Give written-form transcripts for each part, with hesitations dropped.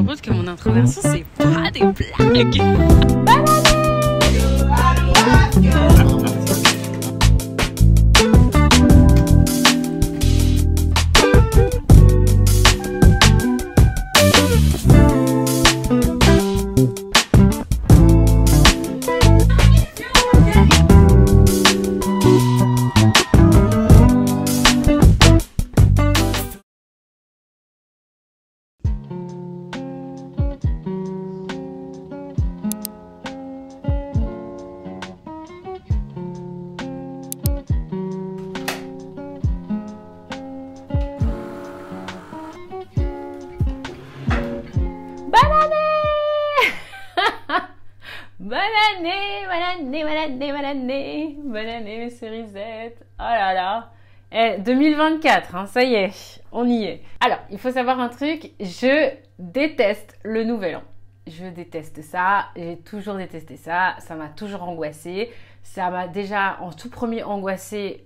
compte que mon introversion, c'est pas des blagues. Bonne année mes cerisettes. Oh là là. 2024, hein, ça y est, on y est. Alors, il faut savoir un truc, je déteste le nouvel an. Je déteste ça, j'ai toujours détesté ça, ça m'a toujours angoissée. Ça m'a déjà en tout premier angoissée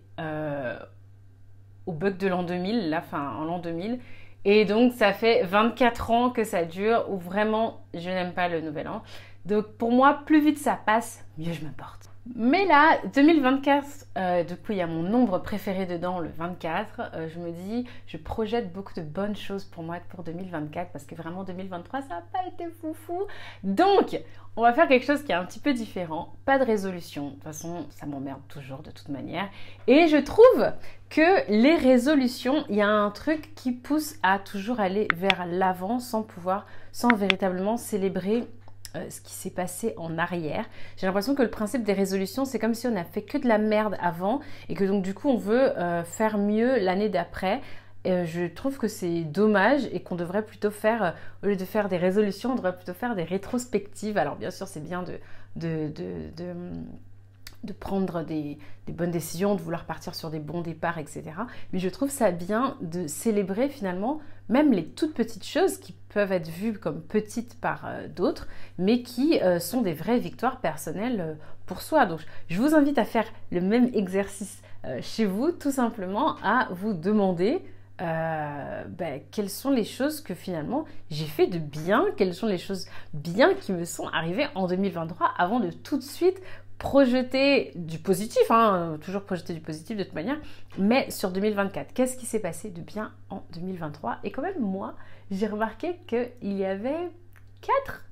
au bug de l'an 2000, là, enfin en l'an 2000. Et donc, ça fait 24 ans que ça dure, où vraiment, je n'aime pas le nouvel an. Donc, pour moi, plus vite ça passe, mieux je me porte. Mais là, 2024, du coup, il y a mon nombre préféré dedans, le 24. Je me dis, je projette beaucoup de bonnes choses pour moi pour 2024 parce que vraiment 2023, ça n'a pas été foufou. Donc, on va faire quelque chose qui est un petit peu différent. Pas de résolution. De toute façon, ça m'emmerde toujours de toute manière. Et je trouve que les résolutions, il y a un truc qui pousse à toujours aller vers l'avant sans véritablement célébrer ce qui s'est passé en arrière. J'ai l'impression que le principe des résolutions, c'est comme si on a fait que de la merde avant et que donc du coup on veut faire mieux l'année d'après. Je trouve que c'est dommage et qu'on devrait plutôt faire, au lieu de faire des résolutions, on devrait plutôt faire des rétrospectives. Alors bien sûr, c'est bien de prendre des bonnes décisions, de vouloir partir sur des bons départs, etc. Mais je trouve ça bien de célébrer finalement même les toutes petites choses qui peuvent être vues comme petites par d'autres, mais qui sont des vraies victoires personnelles pour soi. Donc je vous invite à faire le même exercice chez vous, tout simplement à vous demander quelles sont les choses que finalement j'ai fait de bien, quelles sont les choses bien qui me sont arrivées en 2023 avant de tout de suite projeter du positif, hein, toujours projeter du positif de toute manière, mais sur 2024. Qu'est-ce qui s'est passé de bien en 2023? Et quand même, moi, j'ai remarqué qu'il y avait quatre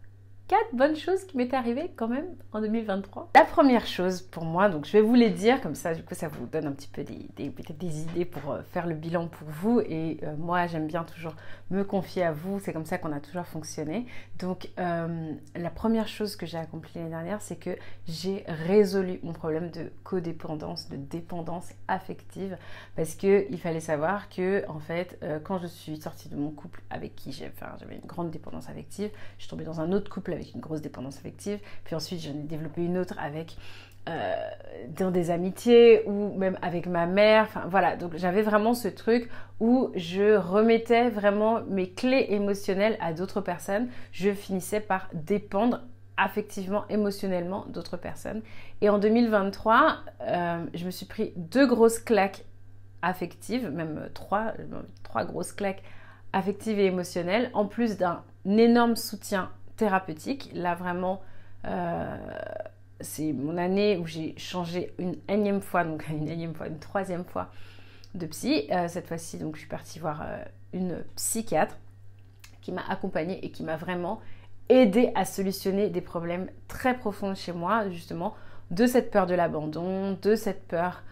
bonnes choses qui m'étaient arrivées quand même en 2023. La première chose pour moi, donc je vais vous les dire, comme ça du coup ça vous donne un petit peu peut-être des idées pour faire le bilan pour vous. Et moi j'aime bien toujours me confier à vous, c'est comme ça qu'on a toujours fonctionné. Donc la première chose que j'ai accomplie l'année dernière, c'est que j'ai résolu mon problème de codépendance, de dépendance affective, parce qu'il fallait savoir que en fait quand je suis sortie de mon couple avec qui j'avais une grande dépendance affective, je suis tombée dans un autre couple avec une grosse dépendance affective, puis ensuite j'en ai développé une autre avec dans des amitiés ou même avec ma mère, enfin voilà, donc j'avais vraiment ce truc où je remettais vraiment mes clés émotionnelles à d'autres personnes, je finissais par dépendre affectivement, émotionnellement d'autres personnes. Et en 2023, je me suis pris 2 grosses claques affectives, même trois grosses claques affectives et émotionnelles, en plus d'un énorme soutien thérapeutique. Là vraiment c'est mon année où j'ai changé une troisième fois de psy. Cette fois-ci donc je suis partie voir une psychiatre qui m'a accompagnée et qui m'a vraiment aidée à solutionner des problèmes très profonds chez moi, justement de cette peur de l'abandon, de cette peur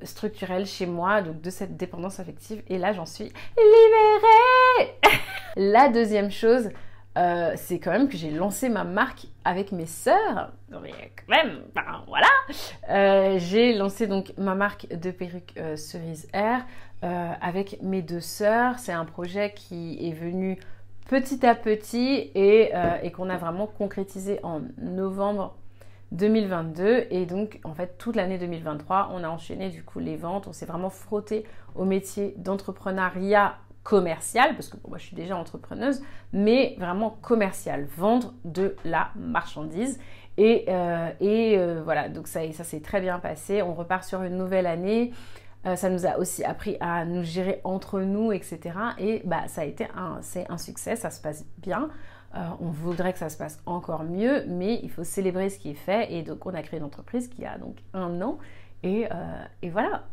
structurelle chez moi, donc de cette dépendance affective. Et là j'en suis libérée. La deuxième chose, c'est quand même que j'ai lancé ma marque avec mes sœurs. Mais quand même, ben, voilà. J'ai lancé donc ma marque de perruques Cerise Air avec mes 2 sœurs. C'est un projet qui est venu petit à petit et qu'on a vraiment concrétisé en novembre 2022. Et donc en fait toute l'année 2023 on a enchaîné du coup les ventes, on s'est vraiment frotté au métier d'entrepreneuriat commercial, parce que bon, moi je suis déjà entrepreneuse, mais vraiment commercial, vendre de la marchandise. Et voilà, donc ça s'est très bien passé. On repart sur une nouvelle année Ça nous a aussi appris à nous gérer entre nous, etc. Et bah, c'est un succès, ça se passe bien. On voudrait que ça se passe encore mieux, mais il faut célébrer ce qui est fait. Et donc, on a créé une entreprise qui a donc 1 an. Et voilà.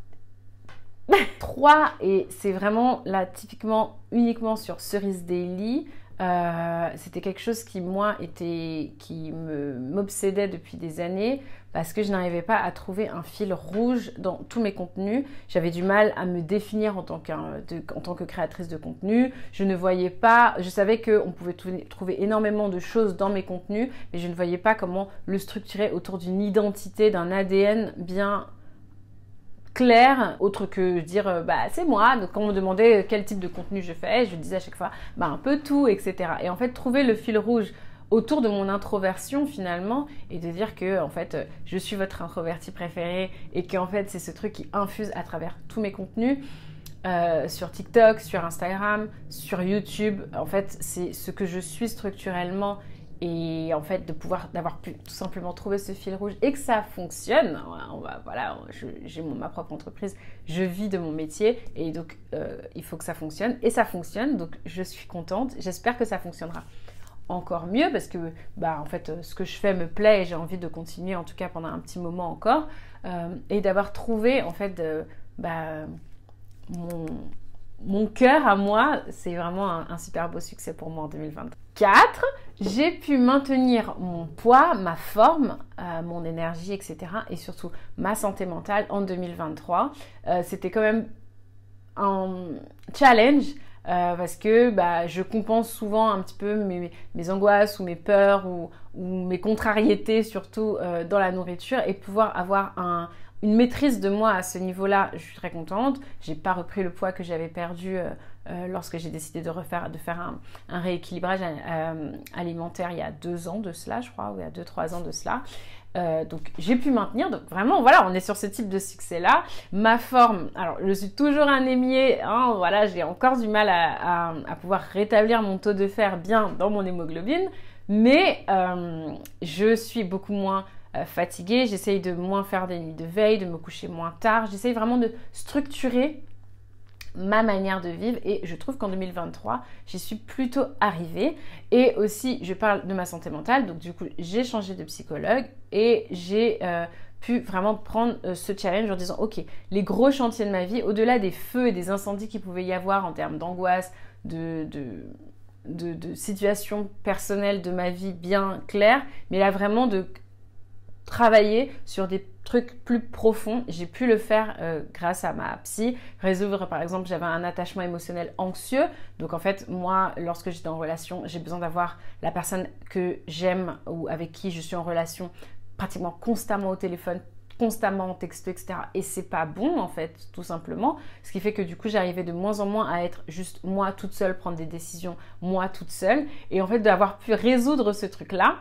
3, et c'est vraiment là, typiquement, uniquement sur Cerise Daily. C'était quelque chose qui, moi, qui m'obsédait depuis des années parce que je n'arrivais pas à trouver un fil rouge dans tous mes contenus. J'avais du mal à me définir en tant que créatrice de contenu. Je ne voyais pas, je savais qu'on pouvait trouver énormément de choses dans mes contenus, mais je ne voyais pas comment le structurer autour d'une identité, d'un ADN bien clair, autre que dire bah c'est moi. Donc quand on me demandait quel type de contenu je fais, je disais à chaque fois bah un peu tout, etc. Et en fait trouver le fil rouge autour de mon introversion finalement, et de dire que en fait je suis votre introvertie préférée et qu'en fait c'est ce truc qui infuse à travers tous mes contenus. Sur TikTok, sur Instagram, sur YouTube, en fait c'est ce que je suis structurellement. Et en fait, d'avoir pu tout simplement trouver ce fil rouge et que ça fonctionne. J'ai ma propre entreprise, je vis de mon métier et donc il faut que ça fonctionne. Et ça fonctionne, donc je suis contente. J'espère que ça fonctionnera encore mieux parce que en fait, ce que je fais me plaît et j'ai envie de continuer en tout cas pendant un petit moment encore. Et d'avoir trouvé en fait mon cœur à moi, c'est vraiment un super beau succès pour moi en 2024. J'ai pu maintenir mon poids, ma forme, mon énergie, etc. et surtout ma santé mentale en 2023. C'était quand même un challenge parce que je compense souvent un petit peu mes angoisses ou mes peurs ou mes contrariétés surtout dans la nourriture, et pouvoir avoir une maîtrise de moi à ce niveau-là, je suis très contente. J'ai pas repris le poids que j'avais perdu lorsque j'ai décidé de faire un rééquilibrage alimentaire il y a 2 ans de cela, je crois, ou il y a 2-3 ans de cela. Donc j'ai pu maintenir, donc vraiment voilà, on est sur ce type de succès là. Ma forme, alors je suis toujours anémiée, hein, voilà, j'ai encore du mal à pouvoir rétablir mon taux de fer bien dans mon hémoglobine, mais je suis beaucoup moins fatiguée, j'essaye de moins faire des nuits de veille, de me coucher moins tard, j'essaye vraiment de structurer ma manière de vivre, et je trouve qu'en 2023 j'y suis plutôt arrivée. Et aussi je parle de ma santé mentale, donc du coup j'ai changé de psychologue et j'ai pu vraiment prendre ce challenge en disant ok, les gros chantiers de ma vie, au-delà des feux et des incendies qu'il pouvait y avoir en termes d'angoisse, de situations personnelles de ma vie bien claires, mais là vraiment de travailler sur des trucs plus profonds. J'ai pu le faire grâce à ma psy, résoudre par exemple, j'avais un attachement émotionnel anxieux, donc en fait moi lorsque j'étais en relation, j'ai besoin d'avoir la personne que j'aime ou avec qui je suis en relation pratiquement constamment au téléphone, constamment en texto, etc. Et c'est pas bon en fait, tout simplement. Ce qui fait que du coup j'arrivais de moins en moins à être juste moi toute seule, prendre des décisions moi toute seule, et en fait d'avoir pu résoudre ce truc là,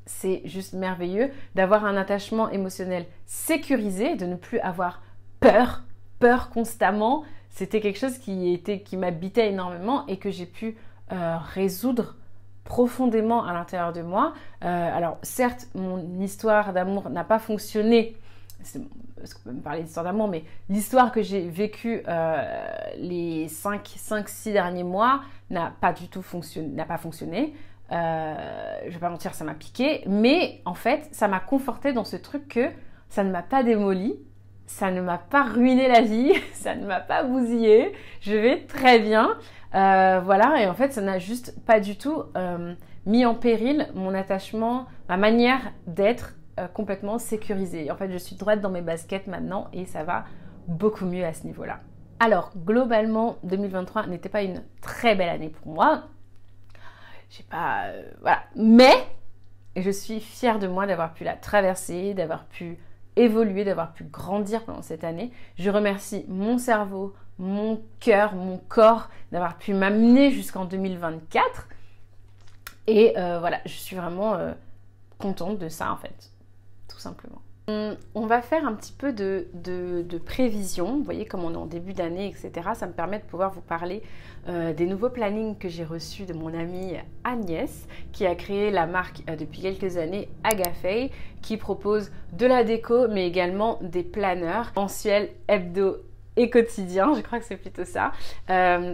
c'est juste merveilleux d'avoir un attachement émotionnel sécurisé, de ne plus avoir peur constamment. C'était quelque chose qui m'habitait énormément et que j'ai pu résoudre profondément à l'intérieur de moi. Alors certes, mon histoire d'amour n'a pas fonctionné, parce qu'on peut me parler d'histoire d'amour, mais l'histoire que j'ai vécue les 5-6 derniers mois n'a pas fonctionné. Je vais pas mentir, ça m'a piqué, mais en fait ça m'a confortée dans ce truc que ça ne m'a pas démoli, ça ne m'a pas ruiné la vie, ça ne m'a pas bousillé, je vais très bien, voilà. Et en fait ça n'a juste pas du tout mis en péril mon attachement, ma manière d'être complètement sécurisée. En fait je suis droite dans mes baskets maintenant et ça va beaucoup mieux à ce niveau-là. Alors globalement 2023 n'était pas une très belle année pour moi. Voilà. Mais je suis fière de moi d'avoir pu la traverser, d'avoir pu évoluer, d'avoir pu grandir pendant cette année. Je remercie mon cerveau, mon cœur, mon corps d'avoir pu m'amener jusqu'en 2024. Et voilà, je suis vraiment contente de ça en fait, tout simplement. On va faire un petit peu de prévision. Vous voyez, comme on est en début d'année, etc. Ça me permet de pouvoir vous parler des nouveaux plannings que j'ai reçus de mon amie Agnès, qui a créé la marque depuis quelques années Agafay, qui propose de la déco, mais également des planners mensuels, hebdo et quotidiens, je crois que c'est plutôt ça,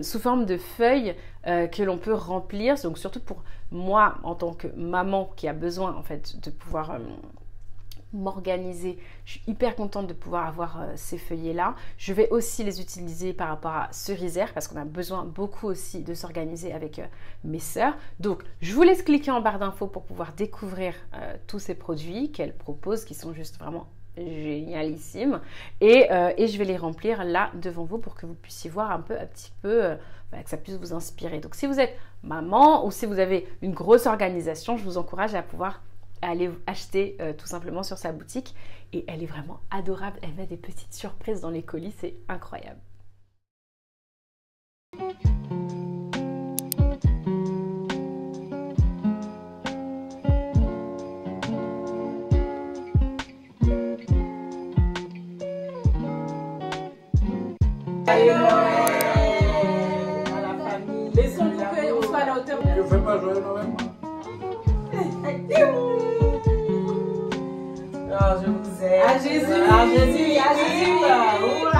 sous forme de feuilles que l'on peut remplir. Donc surtout pour moi, en tant que maman qui a besoin en fait de pouvoir m'organiser. Je suis hyper contente de pouvoir avoir ces feuillets là. Je vais aussi les utiliser par rapport à Cerisère parce qu'on a besoin beaucoup aussi de s'organiser avec mes sœurs. Donc je vous laisse cliquer en barre d'infos pour pouvoir découvrir tous ces produits qu'elle propose qui sont juste vraiment génialissimes et je vais les remplir là devant vous pour que vous puissiez voir un petit peu que ça puisse vous inspirer. Donc si vous êtes maman ou si vous avez une grosse organisation, je vous encourage à pouvoir aller acheter tout simplement sur sa boutique et elle est vraiment adorable, elle met des petites surprises dans les colis, c'est incroyable. Joyeux Noël à la famille. Laissons pour qu'on soit à la hauteur. Je ne fais pas joyeux Noël. Oh, je vous aime. À Jésus. À Jésus. À Jésus. Oula.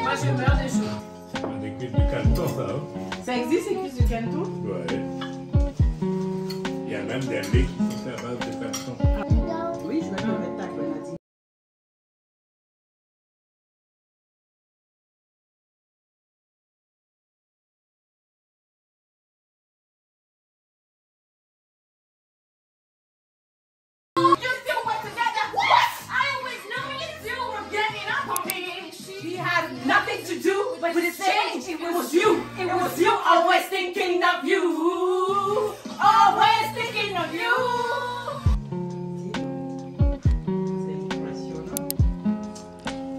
Moi, je meurs des jours. On est cuisses du canton, ça. Hein? Ça existe, ces cuisses de canton? Ouais. Il y a même des laits qui sont faits à base de canton. Oui, je vais me mettre ta grenadine. Nothing to do but to change. It was you. It was you. Always thinking of you. Always thinking of you. C'est impressionnant.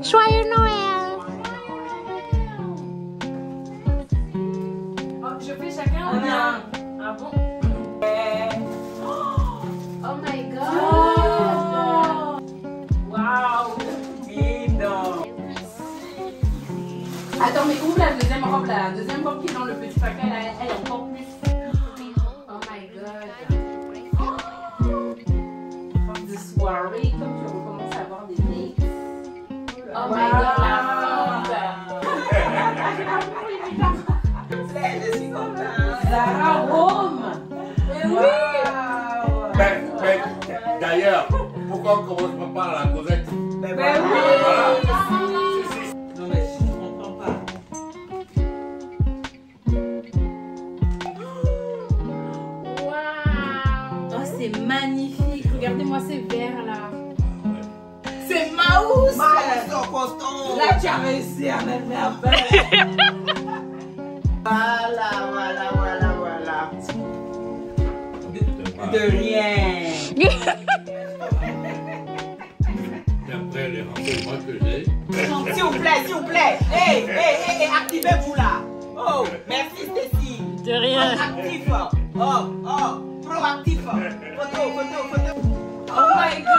Joyeux Noël! Oh, je fais chacun un. Ah bon? Oh my god. Wow. Dis donc. Attends, mais ouvre la deuxième robe là. La deuxième robe qui est dans le petit paquet là, elle est encore plus. Oh my god. Robe de soirée, comme tu recommences à avoir des dates. Oh my god, la robe. Je suis contente. Zara Rome. Oui. D'ailleurs, pourquoi on ne commence pas par la Cosette? Ben Voilà. Non mais je ne comprends pas. Waouh! Oh c'est magnifique! Regardez-moi ces verres là. C'est Maus! Là tu as réussi à mettre merveille. Voilà. De rien. D'après les renseignements que j'ai. S'il vous plaît. Hey, activez-vous là. Oh, merci Stécie. De rien. Proactif. Oh, proactif. Photo. Oh my god.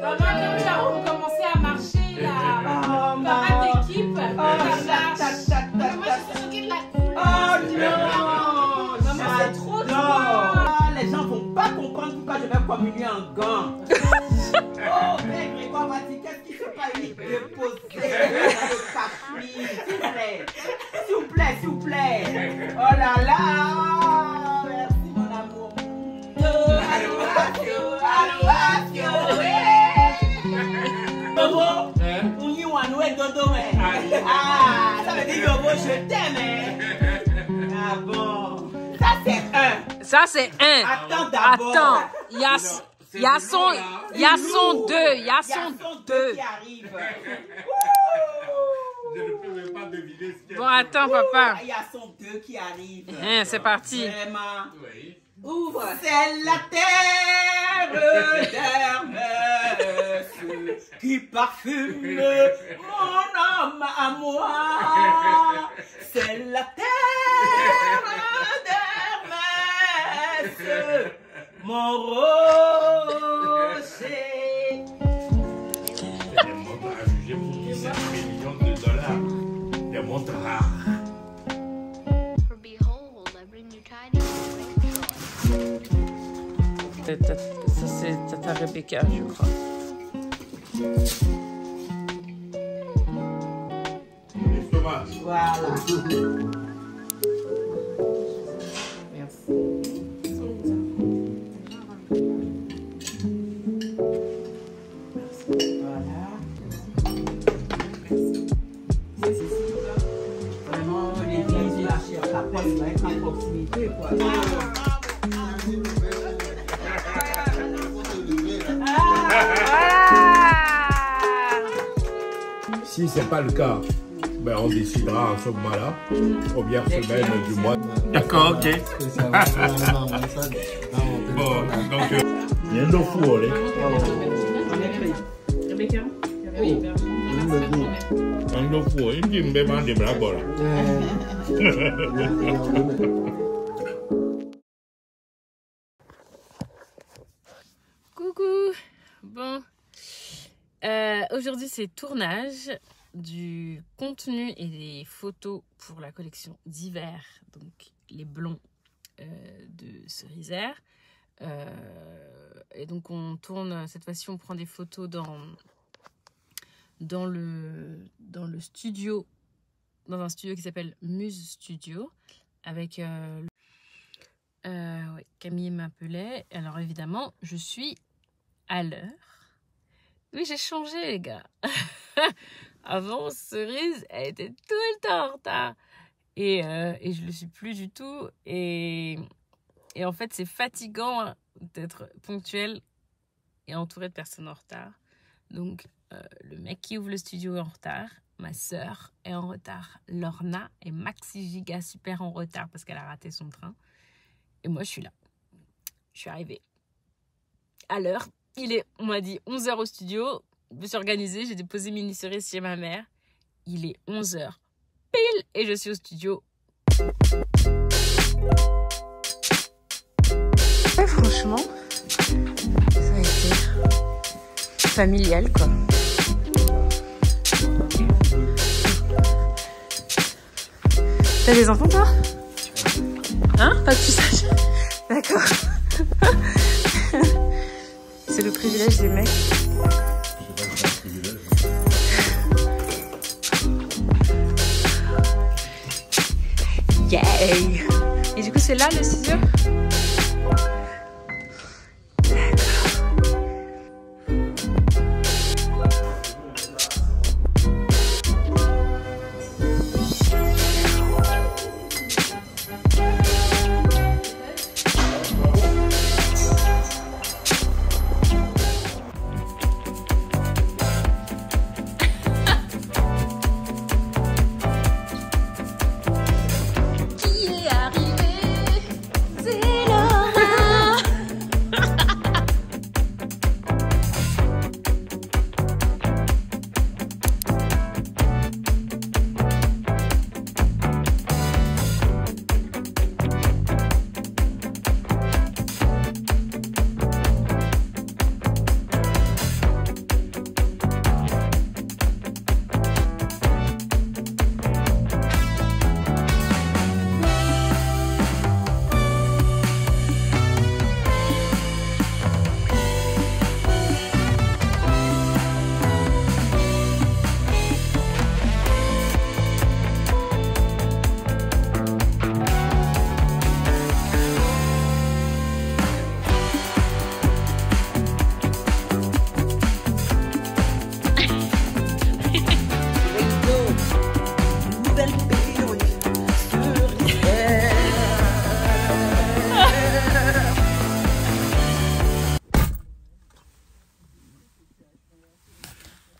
Maman, nous avons commencé à marcher là. Camarade d'équipe. Moi, je suis choquée de la couleur. Oh non. Maman, c'est trop drôle. Les gens vont pas comprendre pourquoi je vais communier en gants. Oh, mais Grégoire Vati, qu'est-ce qui se passe? Il déposer le papier, s'il vous plaît. Oh là là, merci mon amour. Dodo, on y voit Noël Dodo, ah, ça veut dire Dodo, je t'aime. Ah bon, ça c'est un. Ça, c'est un. Attends d'abord. Attends, il y a son 2. Il y a son 2. qui arrive. Je ne peux même pas deviner ce qu'il y a. Bon, attends, papa. Il y a son 2 qui arrive. C'est parti. Vraiment. Oui. Ouvre. C'est la terre d'Hermès. qui parfume mon âme à moi. C'est la terre d'Hermès, mon rocher. C'est des montres à juger pour 17 millions de dollars. Des montres rares. For behold, I bring you tidings of great joy. Ça, c'est Tata Rebecca, je crois. Les tomates. Voilà. Merci. Voilà. Vraiment, les vieilles marchés à proximité, quoi. Si ce n'est pas le cas, ben on décidera en ce moment-là, première semaine du mois. D'accord, ok. Bon, donc, il y a un autre four, là. Rebecca? Oui. Un autre four, il dit, mais m'en démarre, bon, là. Coucou. Bon, aujourd'hui c'est tournage du contenu et des photos pour la collection d'hiver, donc les blonds de Cerisère. Et donc on tourne, cette fois-ci on prend des photos dans le studio, dans un studio qui s'appelle Muse Studio, avec ouais, Camille m'appelait. Alors évidemment je suis à l'heure. Oui, j'ai changé, les gars. Avant, Cerise, elle était tout le temps en retard. Et je le suis plus du tout. Et en fait, c'est fatigant d'être ponctuel et entouré de personnes en retard. Donc, le mec qui ouvre le studio est en retard. Ma sœur est en retard. Lorna est maxi giga super en retard parce qu'elle a raté son train. Et moi, je suis là. Je suis arrivée à l'heure. On m'a dit 11h au studio. Je me suis organisée, j'ai déposé mini cerise chez ma mère. Il est 11h pile et je suis au studio. Ouais, franchement, ça a été familial, quoi. T'as des enfants, toi? Hein? Pas que tu saches. D'accord. C'est le privilège des mecs. Yay! Et du coup, c'est là le ciseau?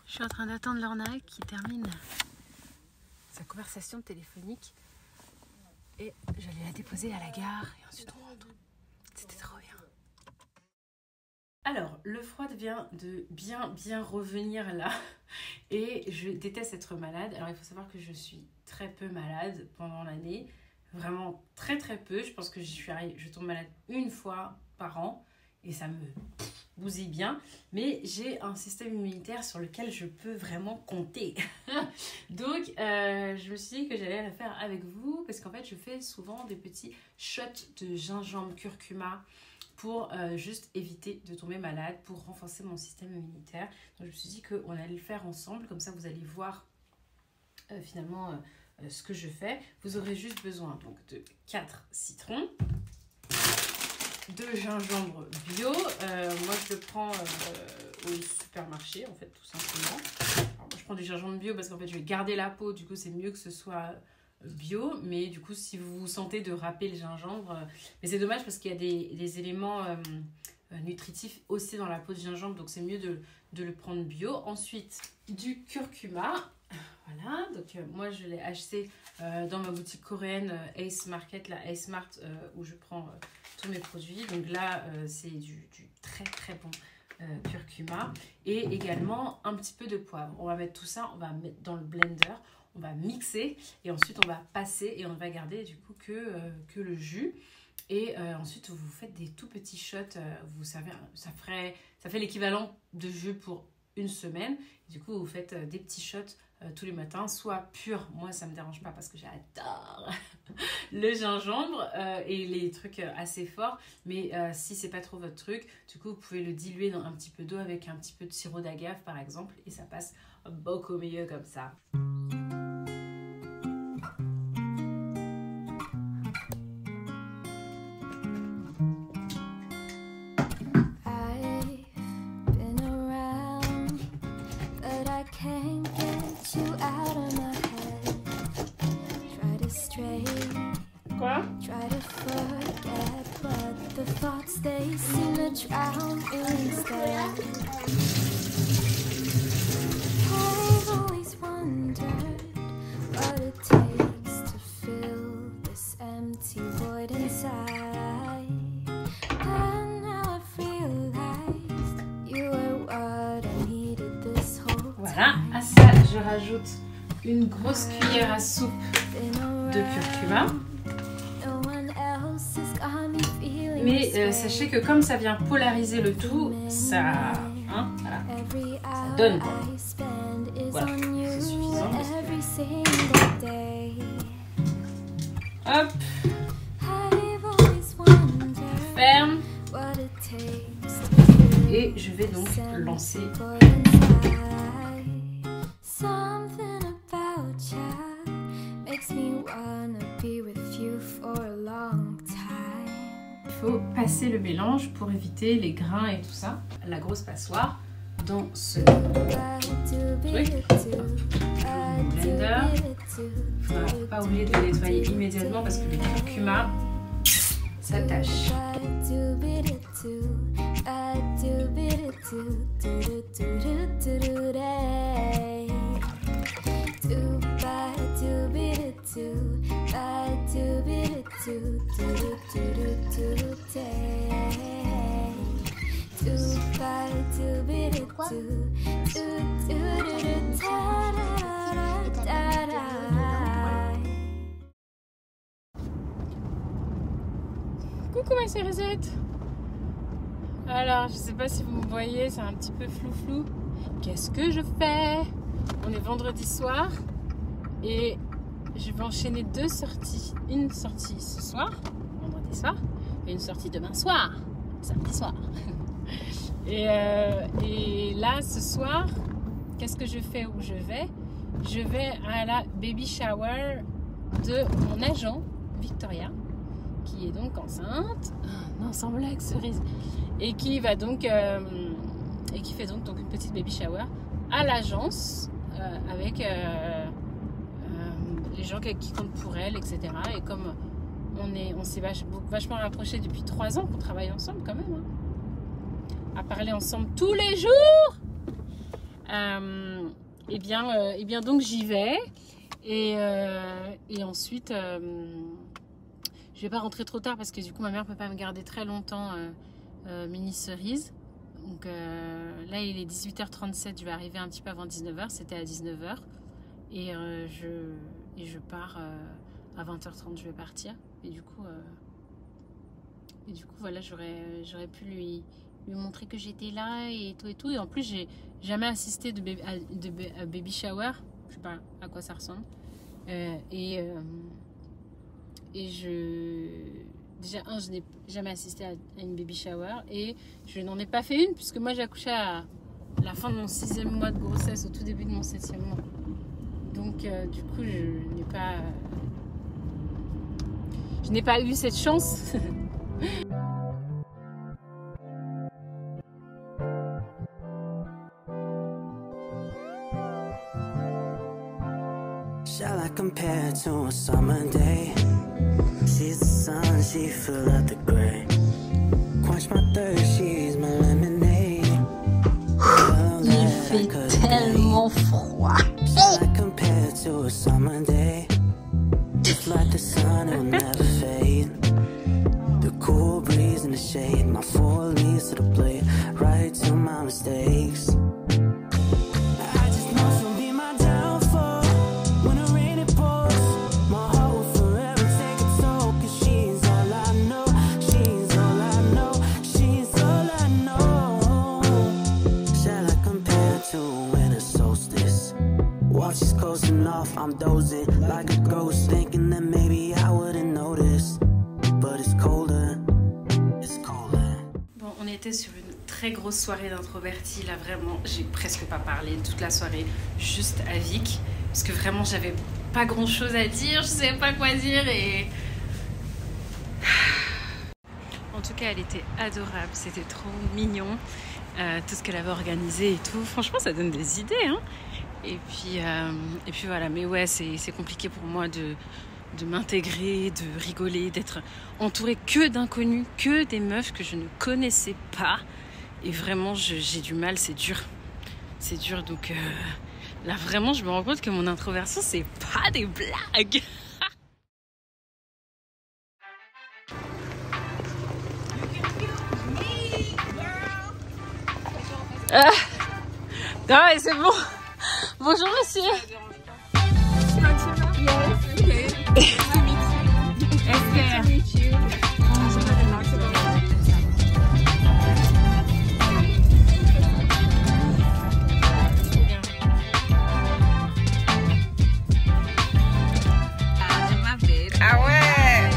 Je suis en train d'attendre Lorna qui termine sa conversation téléphonique et j'allais la déposer à la gare et ensuite on rentre. C'était trop bien. Alors, le froid vient de bien revenir là et je déteste être malade. Alors, il faut savoir que je suis très peu malade pendant l'année, vraiment très peu. Je pense que je tombe malade une fois par an et ça me bousille bien. Mais j'ai un système immunitaire sur lequel je peux vraiment compter. Donc, je me suis dit que j'allais le faire avec vous parce qu'en fait, je fais souvent des petits shots de gingembre, curcuma, pour juste éviter de tomber malade, pour renforcer mon système immunitaire. Donc je me suis dit qu'on allait le faire ensemble, comme ça vous allez voir finalement ce que je fais. Vous aurez juste besoin donc de 4 citrons, de gingembre bio. Moi je le prends au supermarché en fait tout simplement. Alors, moi je prends du gingembre bio parce qu'en fait je vais garder la peau, du coup c'est mieux que ce soit bio, mais du coup si vous vous sentez de râper le gingembre, mais c'est dommage parce qu'il y a des éléments nutritifs aussi dans la peau de gingembre, donc c'est mieux de le prendre bio. Ensuite du curcuma, voilà, donc moi je l'ai acheté dans ma boutique coréenne Ace Market, la Ace Mart, où je prends tous mes produits. Donc là c'est du très bon curcuma, et également un petit peu de poivre. On va mettre tout ça, on va mettre dans le blender, on va mixer et ensuite on va passer et on va garder du coup que le jus. Et ensuite vous faites des tout petits shots, vous savez, ça fait l'équivalent de jus pour une semaine. Et du coup vous faites des petits shots tous les matins, soit pur, moi ça me dérange pas parce que j'adore le gingembre et les trucs assez forts, mais si c'est pas trop votre truc, du coup vous pouvez le diluer dans un petit peu d'eau avec un petit peu de sirop d'agave par exemple, et ça passe beaucoup mieux comme ça. Quoi? Try to forget, but the thoughts they seem to drown instead. I've always wondered what it takes to fill this empty void inside. But now I've realized you were what I needed this whole time. Voilà, à ça je rajoute une grosse cuillère à soupe de curcuma. Mais sachez que comme ça vient polariser le tout, ça, voilà, ça donne quoi. Voilà, c'est suffisant. Hop, ferme. Et je vais donc lancer. Il faut passer le mélange pour éviter les grains et tout ça. La grosse passoire dans ce truc. Blender. Il ne faudra pas oublier de le nettoyer immédiatement parce que le curcuma s'attache. Coucou ma chérisette. Alors je sais pas si vous me voyez, c'est un petit peu flou. Qu'est-ce que je fais? On est vendredi soir et je vais enchaîner 2 sorties. Une sortie ce soir, vendredi soir, et une sortie demain soir, samedi soir. Et là ce soir, qu'est-ce que je fais, où je vais? Je vais à la baby shower de mon agent Victoria, qui est donc enceinte. Non, sans blague, cerise. Et qui va donc et qui fait donc une petite baby shower à l'agence avec les gens qui comptent pour elle, etc. Et comme on s'est vachement rapprochés depuis 3 ans qu'on travaille ensemble quand même, à parler ensemble tous les jours, et bien donc j'y vais et ensuite je vais pas rentrer trop tard parce que du coup ma mère peut pas me garder très longtemps, mini cerise, Donc là, il est 18h37, je vais arriver un petit peu avant 19h. C'était à 19h. Et je pars à 20h30, je vais partir. Et du coup, voilà, j'aurais pu lui montrer que j'étais là et tout et tout. Et en plus, j'ai jamais assisté de baby shower. Je sais pas à quoi ça ressemble. Déjà, je n'ai jamais assisté à une baby shower et je n'en ai pas fait une puisque moi j'ai accouché à la fin de mon 6e mois de grossesse, au tout début de mon 7e mois. Donc du coup, je n'ai pas eu cette chance. Shall I compare to a summer day? She's the sun, she fill up the gray. Quench my thirst, she's my lemonade. Il fait tellement froid. Shall I compare to a summer day? Just like the sun, it will never fade. The cool breeze in the shade, my 4 leaves to the blade, right to my mistakes. She's coasting off, I'm dozing like a ghost, thinking that maybe I wouldn't notice, but it's colder, it's colder. Bon, on était sur une très grosse soirée d'introvertie, là vraiment, j'ai presque pas parlé toute la soirée, juste à Vic, parce que vraiment j'avais pas grand chose à dire, je savais pas quoi dire et... En tout cas, elle était adorable, c'était trop mignon, tout ce qu'elle avait organisé et tout, franchement ça donne des idées, hein. Et puis voilà, mais ouais, c'est compliqué pour moi de m'intégrer, de rigoler, d'être entourée que d'inconnus, que des meufs que je ne connaissais pas. Et vraiment, j'ai du mal, c'est dur. C'est dur, donc là vraiment, je me rends compte que mon introversion, c'est pas des blagues. Non, mais c'est bon. Bonjour monsieur. Ah ouais.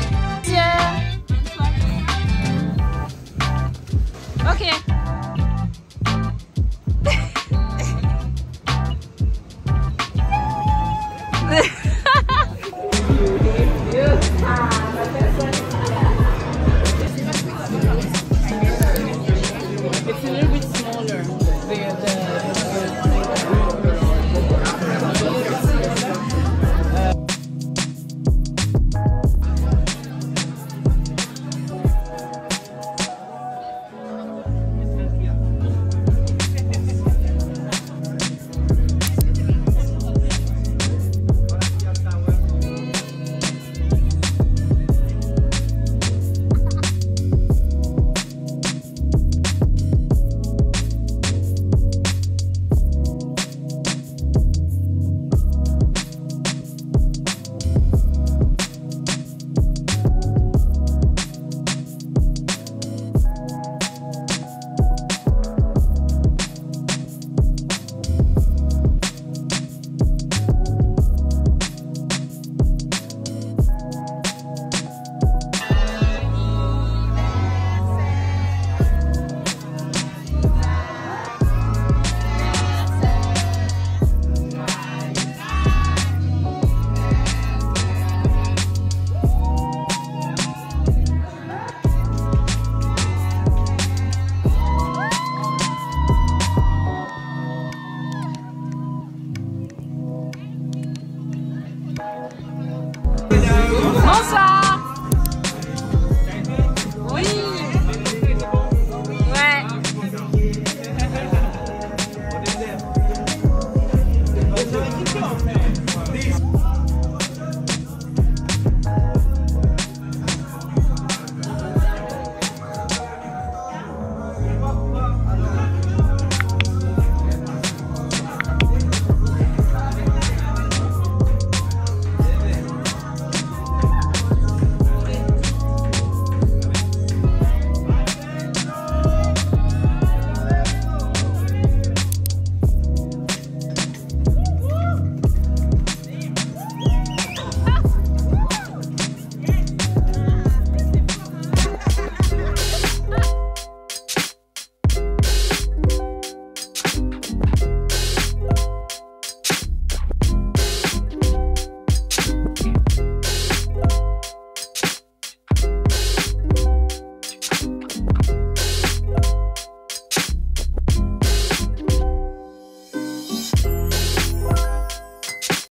Ok. It's a little bit smaller. Bonsoir.